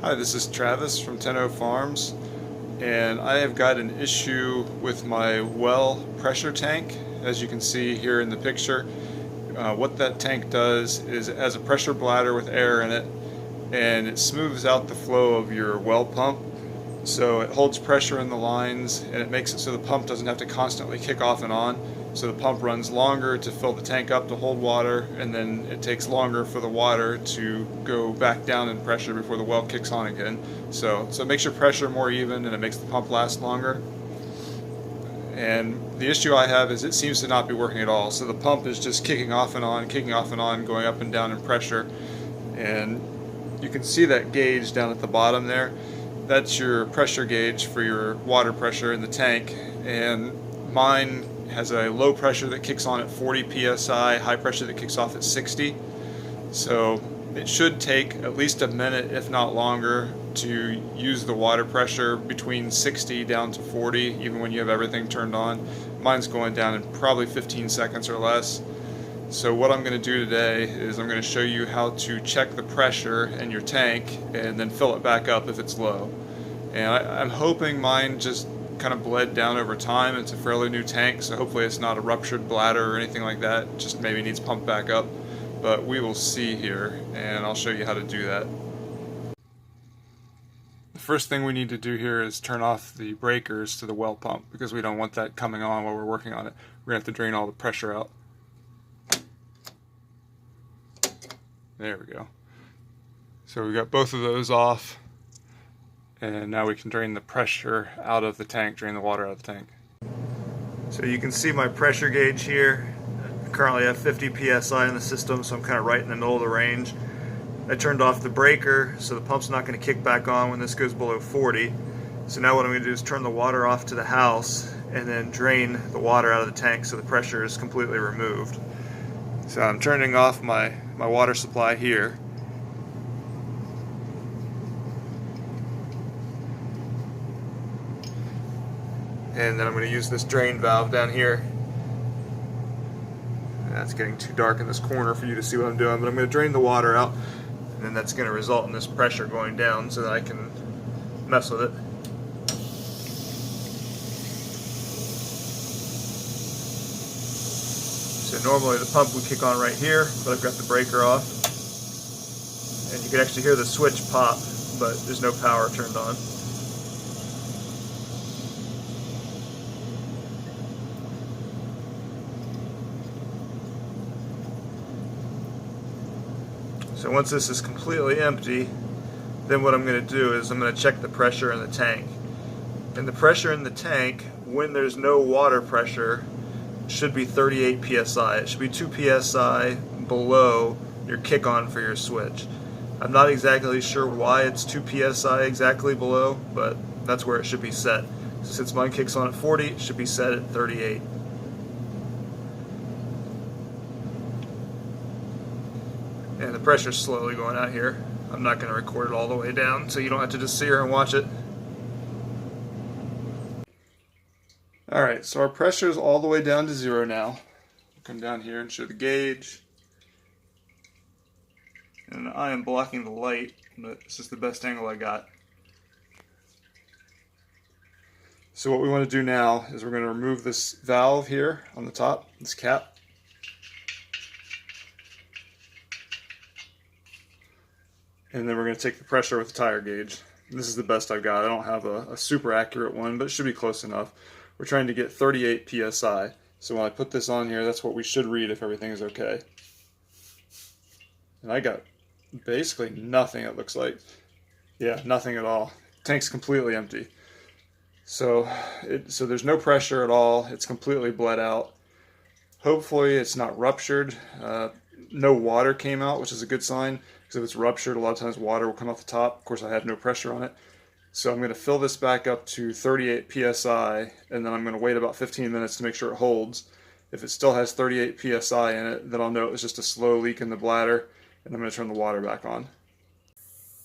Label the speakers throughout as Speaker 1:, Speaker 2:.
Speaker 1: Hi, this is Travis from 10 Farms, and I have got an issue with my well pressure tank. As you can see here in the picture, what that tank does is it has a pressure bladder with air in it, and it smooths out the flow of your well pump. So it holds pressure in the lines, and it makes it so the pump doesn't have to constantly kick off and on. So the pump runs longer to fill the tank up to hold water, and then it takes longer for the water to go back down in pressure before the well kicks on again. So it makes your pressure more even, and it makes the pump last longer. And the issue I have is it seems to not be working at all. So the pump is just kicking off and on, going up and down in pressure. And you can see that gauge down at the bottom there. That's your pressure gauge for your water pressure in the tank. And mine has a low pressure that kicks on at 40 psi, high pressure that kicks off at 60. So it should take at least a minute, if not longer, to use the water pressure between 60 down to 40, even when you have everything turned on. Mine's going down in probably 15 seconds or less. So what I'm going to do today is I'm going to show you how to check the pressure in your tank and then fill it back up if it's low. And I'm hoping mine just kind of bled down over time. It's a fairly new tank, so hopefully it's not a ruptured bladder or anything like that. It just maybe needs pumped back up. But we will see here, and I'll show you how to do that. The first thing we need to do here is turn off the breakers to the well pump, because we don't want that coming on while we're working on it. We're going to have to drain all the pressure out. There we go. So we've got both of those off, and now we can drain the pressure out of the tank, drain the water out of the tank. So you can see my pressure gauge here. I currently have 50 psi in the system, so I'm kind of right in the middle of the range. I turned off the breaker, so the pump's not going to kick back on when this goes below 40. So now what I'm going to do is turn the water off to the house and then drain the water out of the tank so the pressure is completely removed. So I'm turning off my water supply here. And then I'm going to use this drain valve down here. That's getting too dark in this corner for you to see what I'm doing, but I'm going to drain the water out, and then that's going to result in this pressure going down so that I can mess with it. So normally the pump would kick on right here, but I've got the breaker off. And you can actually hear the switch pop, but there's no power turned on. So once this is completely empty, then what I'm going to do is I'm going to check the pressure in the tank. And the pressure in the tank, when there's no water pressure, should be 38 psi. It should be 2 psi below your kick on for your switch. I'm not exactly sure why it's 2 psi exactly below, but that's where it should be set. So since mine kicks on at 40, it should be set at 38. And the pressure's slowly going out here. I'm not going to record it all the way down, so you don't have to just sit here and watch it. Alright, so our pressure is all the way down to 0 now. I'll come down here and show the gauge. And I am blocking the light, but this is the best angle I got. So what we want to do now is we're going to remove this valve here on the top, this cap. And then we're going to take the pressure with the tire gauge. And this is the best I've got. I don't have a super accurate one, but it should be close enough. We're trying to get 38 psi. So when I put this on here, that's what we should read if everything is okay. And I got basically nothing, it looks like. Yeah, nothing at all. Tank's completely empty. So there's no pressure at all. It's completely bled out. Hopefully it's not ruptured. No water came out, which is a good sign. Because if it's ruptured, a lot of times water will come off the top. Of course, I have no pressure on it. So I'm going to fill this back up to 38 psi, and then I'm going to wait about 15 minutes to make sure it holds. If it still has 38 psi in it, then I'll know it was just a slow leak in the bladder, and I'm going to turn the water back on.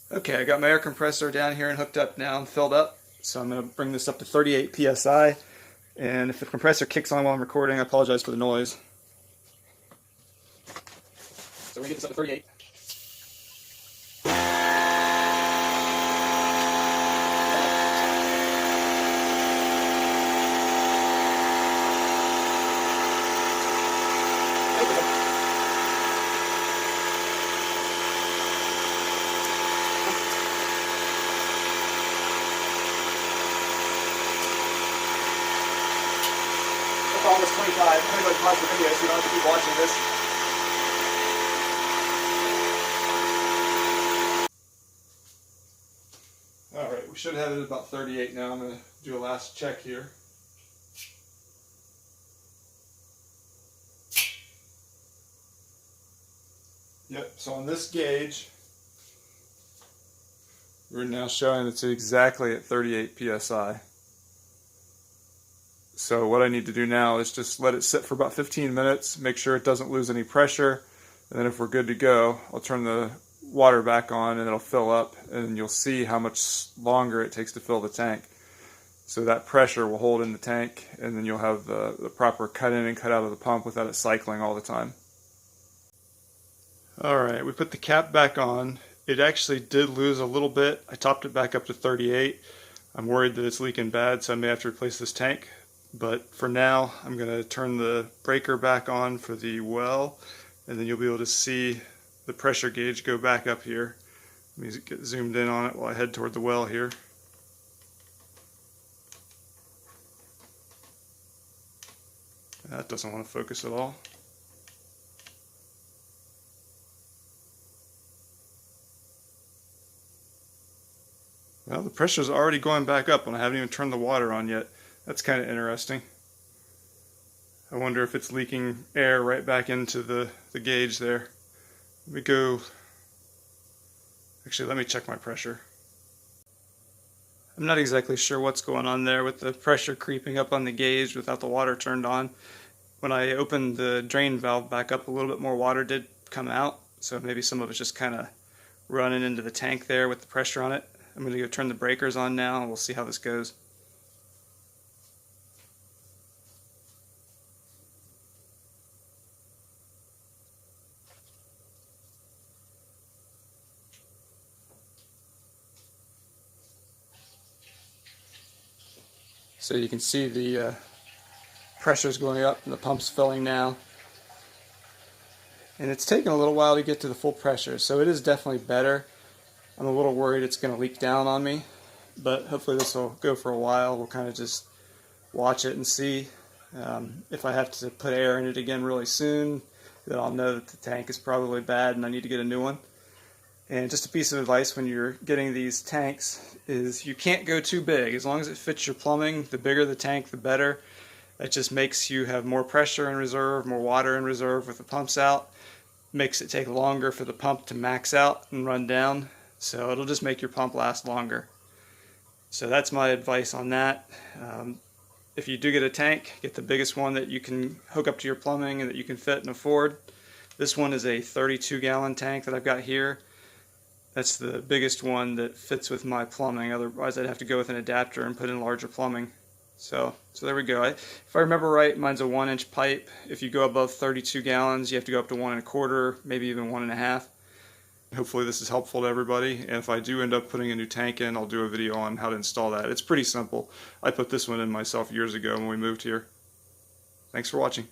Speaker 1: Okay, I got my air compressor down here and hooked up now and filled up. So I'm going to bring this up to 38 psi, and if the compressor kicks on while I'm recording, I apologize for the noise. So we're going to get this up to 38.
Speaker 2: 25. I'm going to go pause the video so you don't have to keep watching this.
Speaker 1: Alright, we should have it at about 38 now. I'm going to do a last check here. Yep, so on this gauge, we're now showing it's exactly at 38 psi. So what I need to do now is just let it sit for about 15 minutes, make sure it doesn't lose any pressure, and then if we're good to go, I'll turn the water back on and it'll fill up, and you'll see how much longer it takes to fill the tank. So that pressure will hold in the tank, and then you'll have the proper cut in and cut out of the pump without it cycling all the time. Alright, we put the cap back on. It actually did lose a little bit. I topped it back up to 38. I'm worried that it's leaking bad, so I may have to replace this tank. But for now, I'm going to turn the breaker back on for the well, and then you'll be able to see the pressure gauge go back up here. Let me get zoomed in on it while I head toward the well here. That doesn't want to focus at all. Well, the pressure's already going back up and I haven't even turned the water on yet. That's kind of interesting. I wonder if it's leaking air right back into the gauge there. Let me go... Actually, let me check my pressure. I'm not exactly sure what's going on there with the pressure creeping up on the gauge without the water turned on. When I opened the drain valve back up, a little bit more water did come out, so maybe some of it's just kind of running into the tank there with the pressure on it. I'm going to go turn the breakers on now and we'll see how this goes. So you can see the pressure's going up and the pump's filling now. And it's taken a little while to get to the full pressure, so it is definitely better. I'm a little worried it's going to leak down on me, but hopefully this will go for a while. We'll kind of just watch it and see. If I have to put air in it again really soon, then I'll know that the tank is probably bad and I need to get a new one. And just a piece of advice when you're getting these tanks is you can't go too big. As long as it fits your plumbing, the bigger the tank, the better. It just makes you have more pressure in reserve, more water in reserve with the pumps out. Makes it take longer for the pump to max out and run down. So it'll just make your pump last longer. So that's my advice on that. If you do get a tank, get the biggest one that you can hook up to your plumbing and that you can fit and afford. This one is a 32-gallon tank that I've got here. That's the biggest one that fits with my plumbing. Otherwise, I'd have to go with an adapter and put in larger plumbing. So there we go. If I remember right, mine's a 1-inch pipe. If you go above 32 gallons, you have to go up to 1 1/4, maybe even 1 1/2. Hopefully this is helpful to everybody, and if I do end up putting a new tank in, I'll do a video on how to install that. It's pretty simple. I put this one in myself years ago when we moved here. Thanks for watching.